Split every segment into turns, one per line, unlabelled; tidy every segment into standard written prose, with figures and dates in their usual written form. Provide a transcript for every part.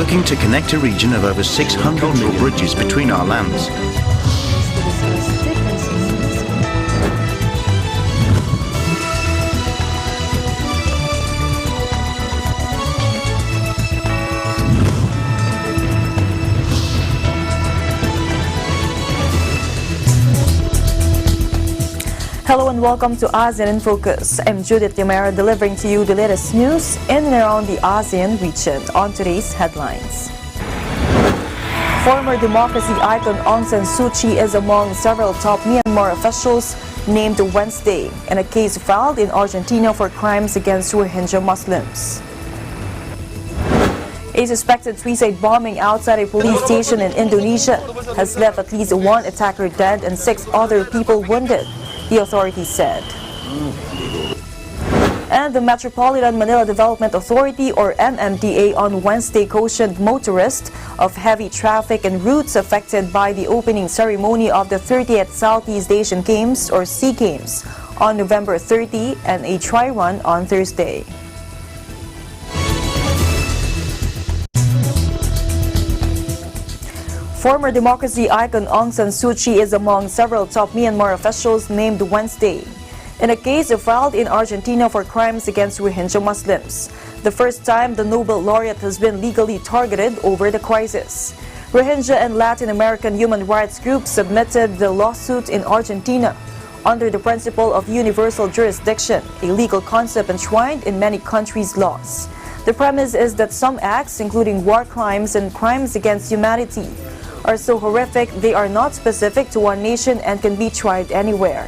working to connect a region of over 600 cultural bridges between our lands.
Hello and welcome to ASEAN in Focus. I'm Judith Yamera delivering to you the latest news in and around the ASEAN region on today's headlines. Former democracy icon Aung San Suu Kyi is among several top Myanmar officials named Wednesday in a case filed in Argentina for crimes against Rohingya Muslims. A suspected suicide bombing outside a police station in Indonesia has left at least one attacker dead and 6 other people wounded, the authorities said. And the Metropolitan Manila Development Authority, or MMDA, on Wednesday cautioned motorists of heavy traffic and routes affected by the opening ceremony of the 30th Southeast Asian Games, or SEA Games, on November 30 and a tri-run on Thursday. Former democracy icon Aung San Suu Kyi is among several top Myanmar officials named Wednesday in a case filed in Argentina for crimes against Rohingya Muslims, the first time the Nobel laureate has been legally targeted over the crisis. Rohingya and Latin American human rights groups submitted the lawsuit in Argentina under the principle of universal jurisdiction, a legal concept enshrined in many countries' laws. The premise is that some acts, including war crimes and crimes against humanity, are so horrific they are not specific to one nation and can be tried anywhere.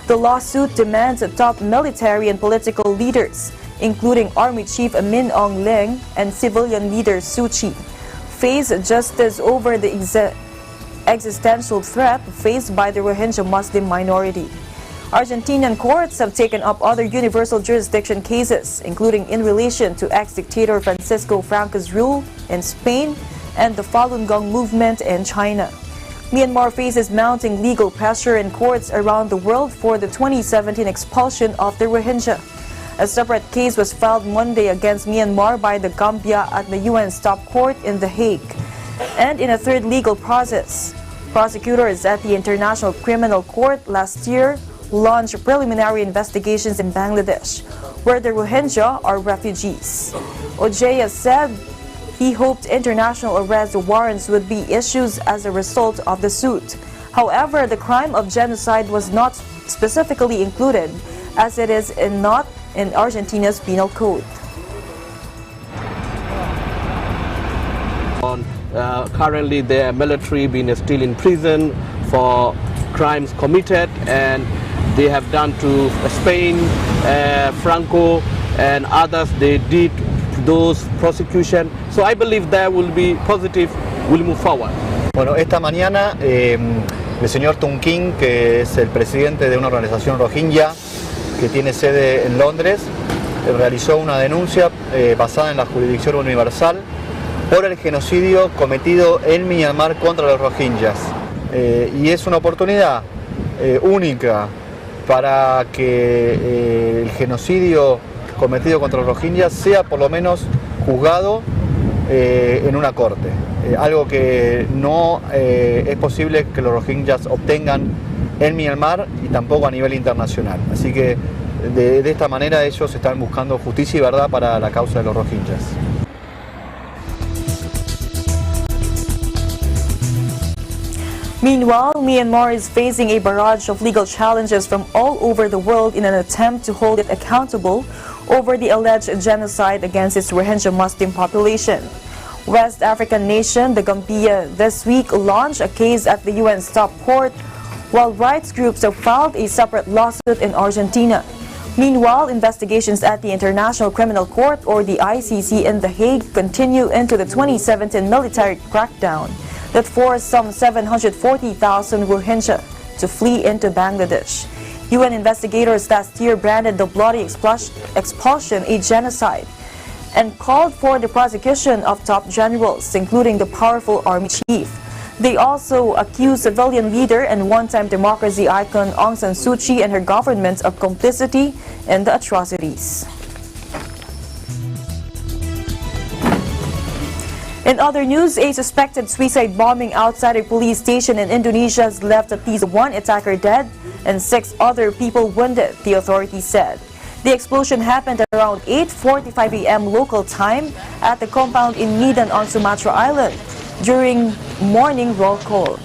The lawsuit demands that top military and political leaders, including Army Chief Min Aung Hlaing and civilian leader Suu Kyi, face justice over the existential threat faced by the Rohingya Muslim minority. Argentinian courts have taken up other universal jurisdiction cases, including in relation to ex-dictator Francisco Franco's rule in Spain and the Falun Gong movement in China. Myanmar faces mounting legal pressure in courts around the world for the 2017 expulsion of the Rohingya. A separate case was filed Monday against Myanmar by the Gambia at the UN Stop Court in The Hague. And in a third legal process, prosecutors at the International Criminal Court last year launched preliminary investigations in Bangladesh, where the Rohingya are refugees. Ojea said he hoped international arrest warrants would be issued as a result of the suit. However, the crime of genocide was not specifically included, as it is not in Argentina's penal code.
Currently, the military being still in prison for crimes committed, and they have done to Spain, Franco, and others. They did those prosecution. So I believe that will be positive, will move forward.
Bueno, esta mañana el señor Tung King, que es el presidente de una organización rohingya que tiene sede en Londres, realizó una denuncia basada en la jurisdicción universal por el genocidio cometido en Myanmar contra los rohingyas. Y es una oportunidad única para que el genocidio cometido contra los rohingyas sea por lo menos juzgado en una corte, algo que no es posible que los rohingyas obtengan en Myanmar y tampoco a nivel internacional. Así que de esta manera ellos están buscando justicia y verdad para la causa de los rohingyas.
Meanwhile, Myanmar is facing a barrage of legal challenges from all over the world in an attempt to hold it accountable over the alleged genocide against its Rohingya Muslim population. West African nation, the Gambia, this week launched a case at the UN Stop Court, while rights groups have filed a separate lawsuit in Argentina. Meanwhile, investigations at the International Criminal Court, or the ICC, in The Hague continue into the 2017 military crackdown that forced some 740,000 Rohingya to flee into Bangladesh. UN investigators last year branded the bloody expulsion a genocide and called for the prosecution of top generals, including the powerful army chief. They also accused civilian leader and one-time democracy icon Aung San Suu Kyi and her government of complicity in the atrocities. In other news, a suspected suicide bombing outside a police station in Indonesia has left at least one attacker dead and 6 other people wounded, the authorities said. The explosion happened around 8:45 a.m. local time at the compound in Medan on Sumatra Island during morning roll call.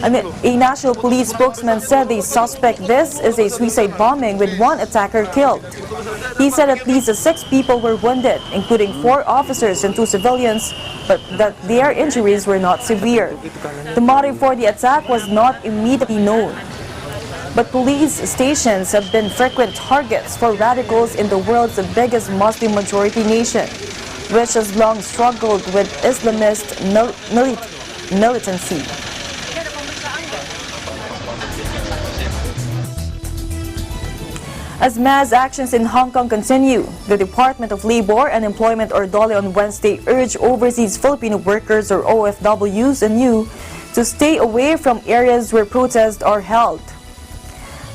A national police spokesman said they suspect this is a suicide bombing with one attacker killed. He said at least 6 people were wounded, including 4 officers and 2 civilians, but that their injuries were not severe. The motive for the attack was not immediately known. But police stations have been frequent targets for radicals in the world's biggest Muslim-majority nation, which has long struggled with Islamist militancy. As mass actions in Hong Kong continue, the Department of Labor and Employment or DOLE on Wednesday urged overseas Filipino workers or OFWs anew to stay away from areas where protests are held.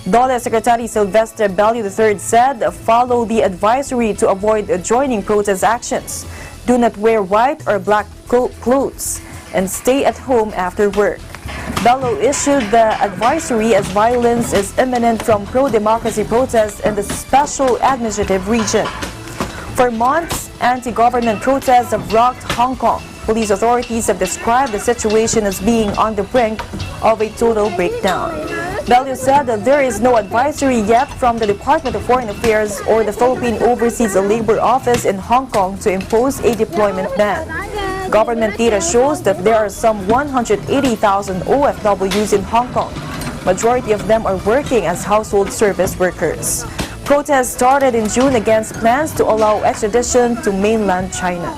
DOLE Secretary Sylvester Bello III said, follow the advisory to avoid joining protest actions. Do not wear white or black clothes and stay at home after work. Bello issued the advisory as violence is imminent from pro-democracy protests in the Special Administrative Region. For months, anti-government protests have rocked Hong Kong. Police authorities have described the situation as being on the brink of a total breakdown. Bello said that there is no advisory yet from the Department of Foreign Affairs or the Philippine Overseas Labor Office in Hong Kong to impose a deployment ban. Government data shows that there are some 180,000 OFWs in Hong Kong. Majority of them are working as household service workers. Protests started in June against plans to allow extradition to mainland China.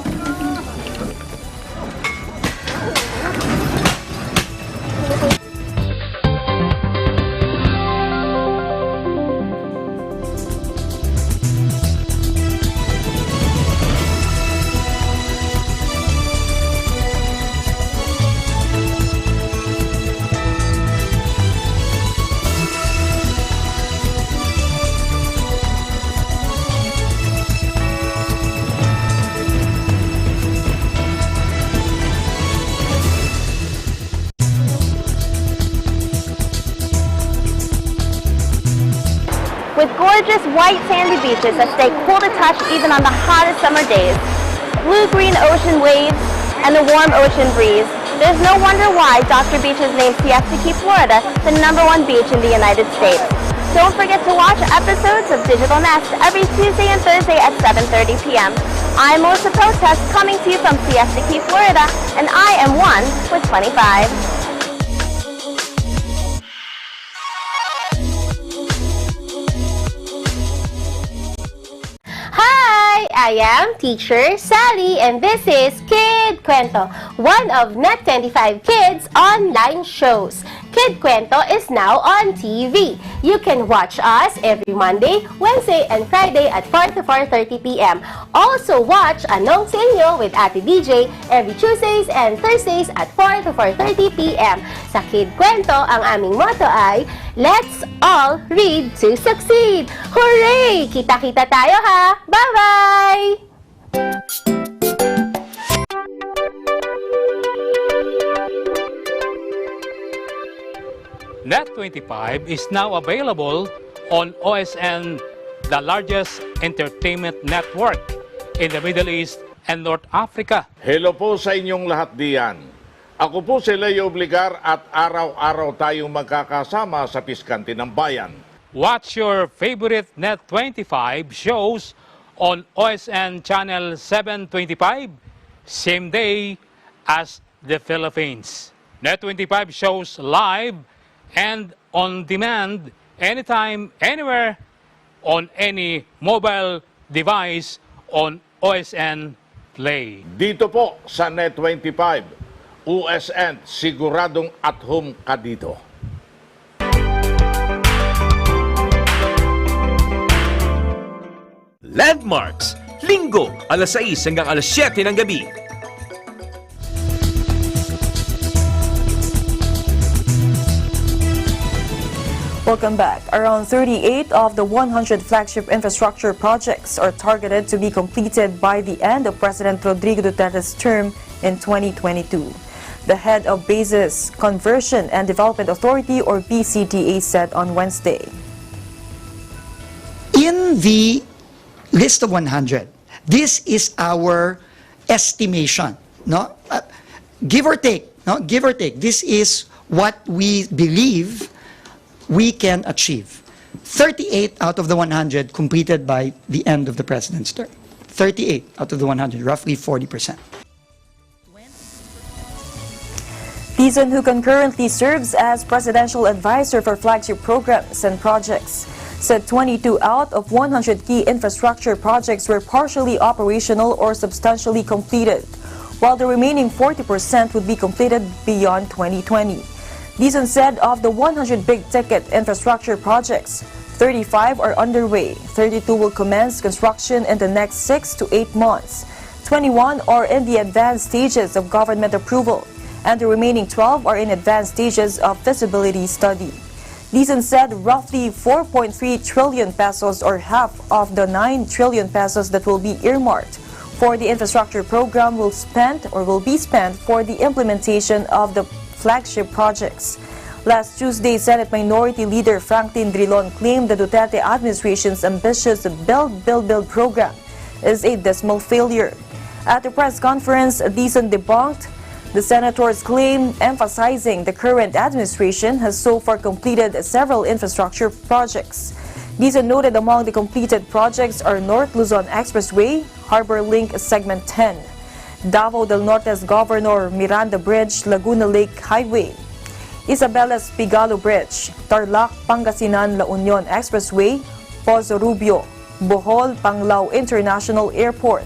With gorgeous white sandy beaches that stay cool to touch even on the hottest summer days, blue-green ocean waves, and the warm ocean breeze, there's no wonder why Dr. Beach has named Siesta Key, Florida the #1 beach in the United States. Don't forget to watch episodes of Digital Nest every Tuesday and Thursday at 7:30 p.m. I'm Melissa Protest coming to you from Siesta Key, Florida, and I am one with 25. I am Teacher Sally, and this is Kid Kwento, one of Net25 Kids' online shows. Kid Kwento is now on TV. You can watch us every Monday, Wednesday, and Friday at 4 to 4:30 p.m. Also watch Anong Sa Inyo with Ate DJ every Tuesdays and Thursdays at 4 to 4:30 p.m. Sa Kid Kwento, ang aming motto ay, let's all read to succeed! Hooray! Kita-kita tayo ha! Bye-bye!
Net25 is now available on OSN, the largest entertainment network in the Middle East and North Africa.
Hello po sa inyong lahat diyan. Ako po si Leo Obligar at araw-araw tayong magkakasama sa Piskante ng Bayan.
Watch your favorite Net25 shows on OSN Channel 725, same day as the Philippines. Net25 shows live and on demand, anytime, anywhere, on any mobile device on OSN Play.
Dito po sa Net25, OSN, siguradong at home ka dito.
Landmarks, Linggo, alas 6 hanggang alas 7 ng gabi.
Welcome back. Around 38 of the 100 flagship infrastructure projects are targeted to be completed by the end of President Rodrigo Duterte's term in 2022. The head of Bases Conversion and Development Authority, or BCDA, said on Wednesday.
In the list of 100, this is our estimation, no? Give or take, no? Give or take. This is what we believe we can achieve. 38 out of the 100 completed by the end of the president's term. 38 out of the 100, roughly 40%.
Dizon, who concurrently serves as presidential advisor for flagship programs and projects, said 22 out of 100 key infrastructure projects were partially operational or substantially completed, while the remaining 40% would be completed beyond 2020. Dizon said of the 100 big-ticket infrastructure projects, 35 are underway, 32 will commence construction in the next 6 to 8 months, 21 are in the advanced stages of government approval, and the remaining 12 are in advanced stages of feasibility study. Dizon said roughly 4.3 trillion pesos, or half of the 9 trillion pesos that will be earmarked for the infrastructure program, will be spent for the implementation of the flagship projects. Last Tuesday, Senate Minority Leader Franklin Drilon claimed the Duterte administration's ambitious Build, Build, Build program is a dismal failure. At the press conference, Dizon debunked the senator's claim, emphasizing the current administration has so far completed several infrastructure projects. Dizon noted among the completed projects are North Luzon Expressway, Harbor Link Segment 10, Davao del Norte's Governor Miranda Bridge, Laguna Lake Highway, Isabella's Pigalo Bridge, Tarlac Pangasinan La Union Expressway, Pozo Rubio, Bohol Panglao International Airport,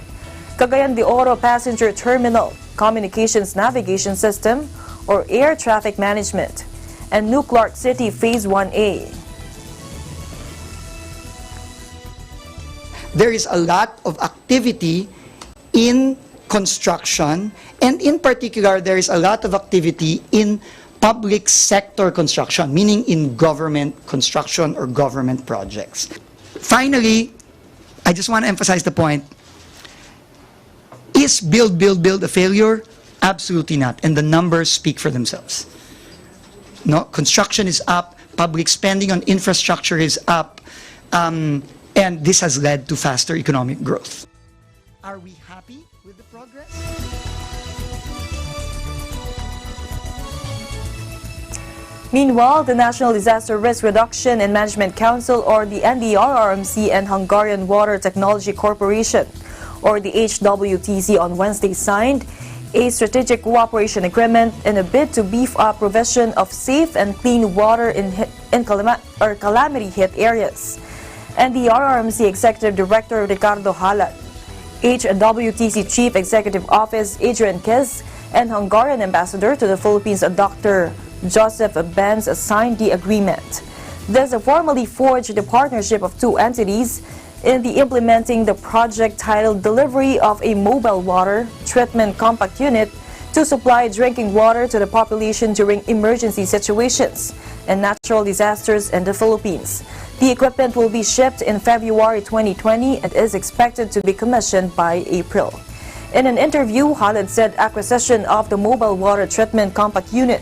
Cagayan de Oro Passenger Terminal, Communications Navigation System, or Air Traffic Management, and New Clark City Phase 1A.
There is a lot of activity in construction, and in particular, there is a lot of activity in public sector construction, meaning in government construction or government projects. Finally, I just want to emphasize the point. Is Build, Build, Build a failure? Absolutely not. And the numbers speak for themselves. No, construction is up, public spending on infrastructure is up, and this has led to faster economic growth. Are we happy with the progress?
Meanwhile, the National Disaster Risk Reduction and Management Council, or the NDRRMC, and Hungarian Water Technology Corporation, or the HWTC, on Wednesday signed a strategic cooperation agreement in a bid to beef up provision of safe and clean water in calamity-hit areas. And the RRMC Executive Director Ricardo Halat, HWTC Chief Executive Office Adrian Kez, and Hungarian Ambassador to the Philippines Dr. Joseph Benz signed the agreement. This formally forged the partnership of two entities in the implementing the project titled Delivery of a Mobile Water Treatment Compact Unit to supply drinking water to the population during emergency situations and natural disasters in the Philippines. The equipment will be shipped in February 2020 and is expected to be commissioned by April. In an interview, Halad said acquisition of the Mobile Water Treatment Compact Unit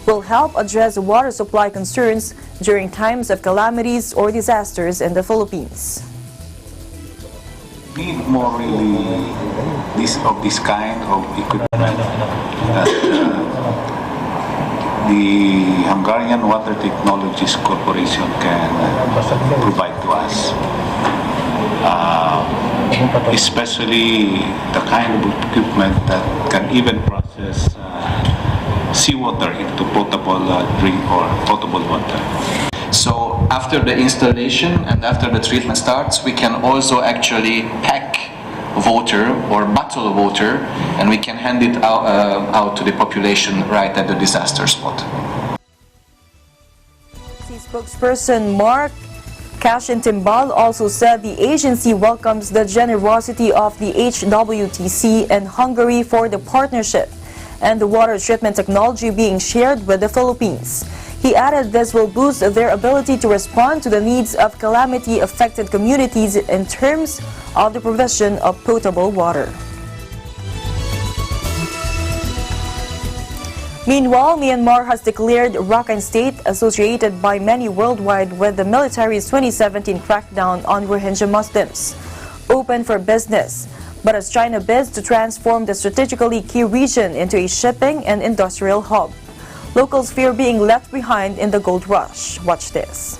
will help address water supply concerns during times of calamities or disasters in the Philippines.
Need more really this kind of equipment that the Hungarian Water Technologies Corporation can provide to us. Especially the kind of equipment that can even process seawater into potable drink or potable water.
So after the installation and after the treatment starts, we can also actually pack water or bottle water, and we can hand it out to the population right at the disaster spot.
Spokesperson Mark Cashin-Timbal also said the agency welcomes the generosity of the HWTC and Hungary for the partnership and the water treatment technology being shared with the Philippines. He added this will boost their ability to respond to the needs of calamity-affected communities in terms of the provision of potable water. Meanwhile, Myanmar has declared Rakhine State, associated by many worldwide with the military's 2017 crackdown on Rohingya Muslims, open for business. But as China bids to transform the strategically key region into a shipping and industrial hub, locals fear being left behind in the gold rush. Watch this.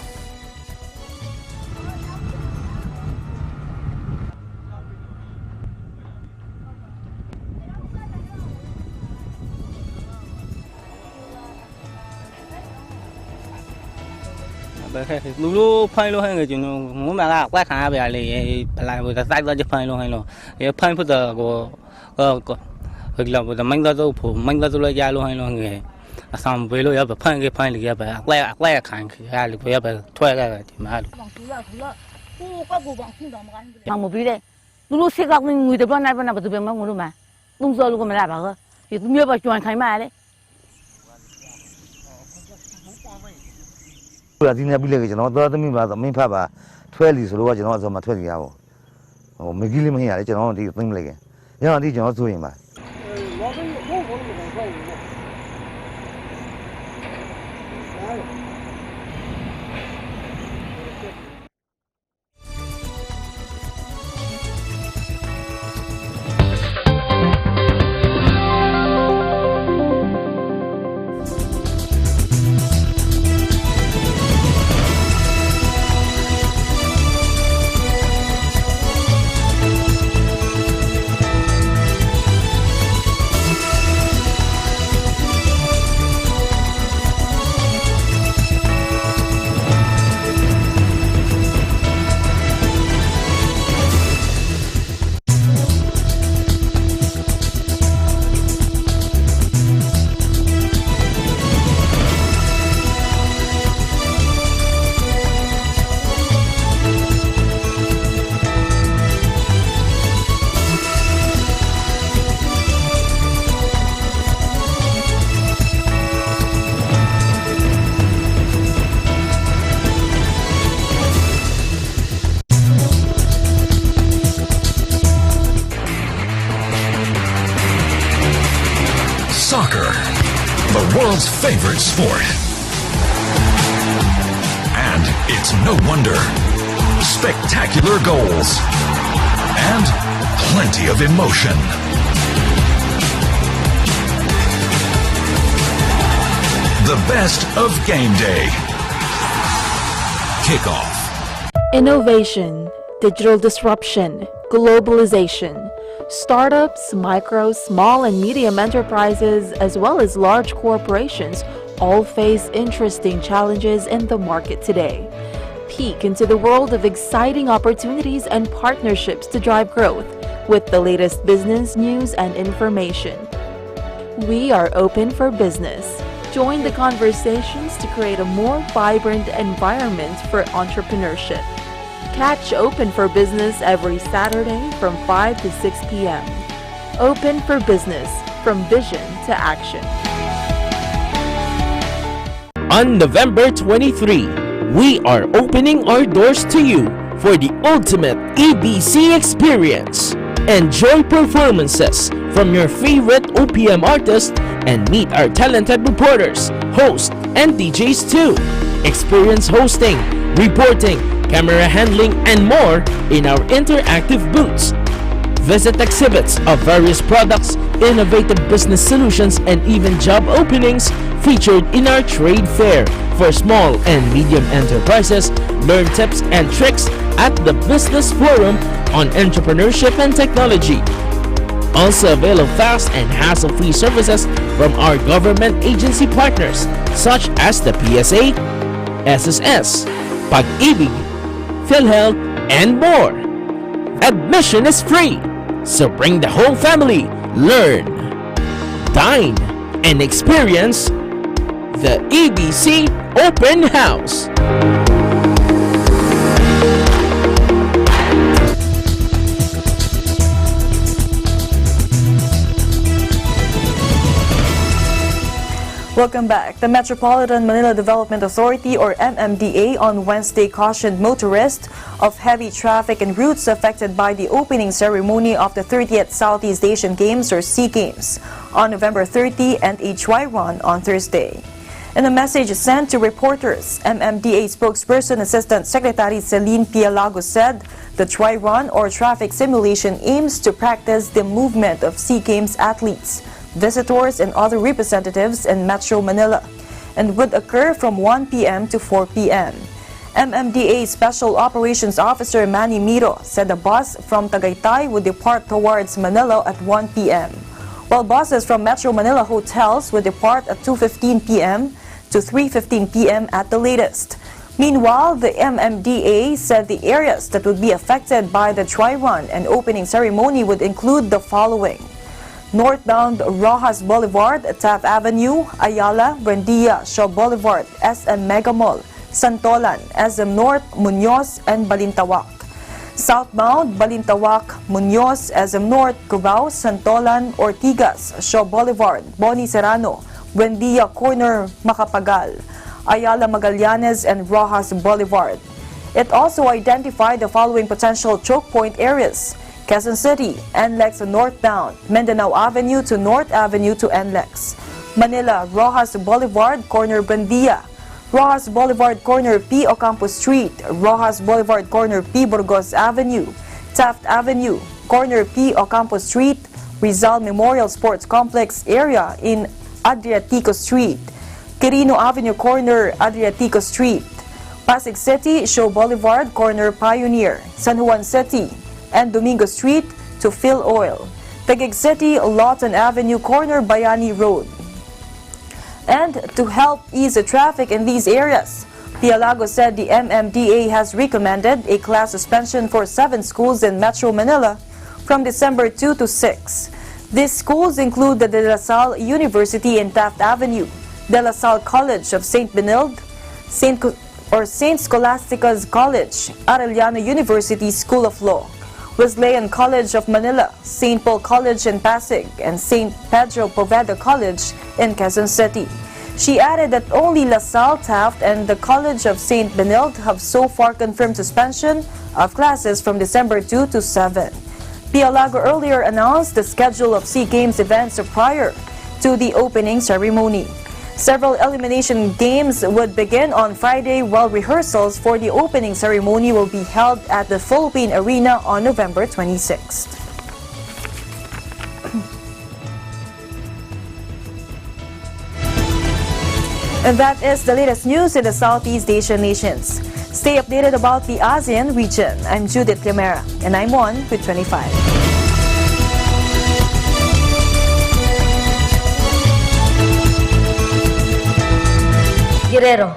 Lulu phơi luôn hay người chúng muốn mà là quét hàng về lại vừa tay ra phơi luôn hay lo, phơi bây giờ của hình là vừa mang ra đâu phủ mang ra đâu lại ra luôn hay lo người, xong về luôn phơi cái quét hàng ra được bây thuê ra thì mà
một ví đây, Lulu sẽ gặp người tập đoàn này bắt đầu mang người mà, tung giờ luôn mà làm bảo thì tôi nhớ vào chuồn khai mà đấy.
ဒီနေ့ပြီးလေကျွန်တော်သွားသမီးပါသမီးဖတ်ပါထွဲလီဆိုလို့ကကျွန်တော်အစောမှာထွဲလီရပါဟိုမကြီးလေးမဟင်းရတယ်ကျွန်တော်ဒီသိမ့်လိုက်ခင်ညောင်ဒီကျွန်တော်ဆိုရင်ပါ
Soccer, the world's favorite sport. And it's no wonder. Spectacular goals. And plenty of emotion. The best of game day. Kickoff.
Innovation, digital disruption, globalization. Startups, micro, small and medium enterprises, as well as large corporations, all face interesting challenges in the market today. Peek into the world of exciting opportunities and partnerships to drive growth with the latest business news and information. We are open for business. Join the conversations to create a more vibrant environment for entrepreneurship. Catch Open for Business every Saturday from 5 to 6 p.m. Open for Business, from vision to action.
On November 23, we are opening our doors to you for the ultimate EBC experience. Enjoy performances from your favorite OPM artists and meet our talented reporters, hosts, and DJs too. Experience hosting, reporting, camera handling, and more in our interactive booths. Visit exhibits of various products, innovative business solutions, and even job openings featured in our trade fair. For small and medium enterprises, learn tips and tricks at the Business Forum on entrepreneurship and technology. Also avail of fast and hassle-free services from our government agency partners such as the PSA, SSS, Pag-ibig, PhilHealth, and more. Admission is free, so bring the whole family, learn, dine, and experience the EBC Open House.
Welcome back. The Metropolitan Manila Development Authority, or MMDA, on Wednesday cautioned motorists of heavy traffic and routes affected by the opening ceremony of the 30th Southeast Asian Games, or SEA Games, on November 30 and a dry run on Thursday. In a message sent to reporters, MMDA spokesperson Assistant Secretary Celine Pialago said the dry run or traffic simulation aims to practice the movement of SEA Games athletes, visitors and other representatives in Metro Manila, and would occur from 1 p.m. to 4 p.m. MMDA Special Operations Officer Manny Miro said a bus from Tagaytay would depart towards Manila at 1 p.m., while buses from Metro Manila hotels would depart at 2:15 p.m. to 3:15 p.m. at the latest. Meanwhile, the MMDA said the areas that would be affected by the dry run and opening ceremony would include the following: northbound Rojas Boulevard, Taft Avenue, Ayala, Buendia, Shaw Boulevard, SM Mega Mall, Santolan, SM North, Muñoz, and Balintawak. Southbound Balintawak, Muñoz, SM North, Cubao, Santolan, Ortigas, Shaw Boulevard, Boni Serrano, Buendia Corner, Macapagal, Ayala Magallanes, and Rojas Boulevard. It also identified the following potential choke point areas: Quezon City, NLEX northbound, Mindanao Avenue to North Avenue to NLEX, Manila, Rojas Boulevard, corner Buendia, Rojas Boulevard, corner P. Ocampo Street, Rojas Boulevard, corner P. Burgos Avenue, Taft Avenue, corner P. Ocampo Street, Rizal Memorial Sports Complex area in Adriatico Street, Quirino Avenue, corner Adriatico Street, Pasig City, Shaw Boulevard, corner Pioneer, San Juan City, and Domingo Street to Phil Oil, Taguig City, Lawton Avenue, corner Bayani Road. And to help ease the traffic in these areas, Pialago said the MMDA has recommended a class suspension for 7 schools in Metro Manila from December 2 to 6. These schools include the De La Salle University in Taft Avenue, De La Salle College of St. Benilde, St. Scholastica's College, Arellano University School of Law, Wesleyan College of Manila, St. Paul College in Pasig, and St. Pedro Poveda College in Quezon City. She added that only La Salle, Taft, and the College of St. Benilde have so far confirmed suspension of classes from December 2 to 7. Pialago earlier announced the schedule of SEA Games events prior to the opening ceremony. Several elimination games would begin on Friday, while rehearsals for the opening ceremony will be held at the Philippine Arena on November 26th. And that is the latest news in the Southeast Asian nations. Stay updated about the ASEAN region. I'm Judith Camara, and I'm on with 25.
Guerrero.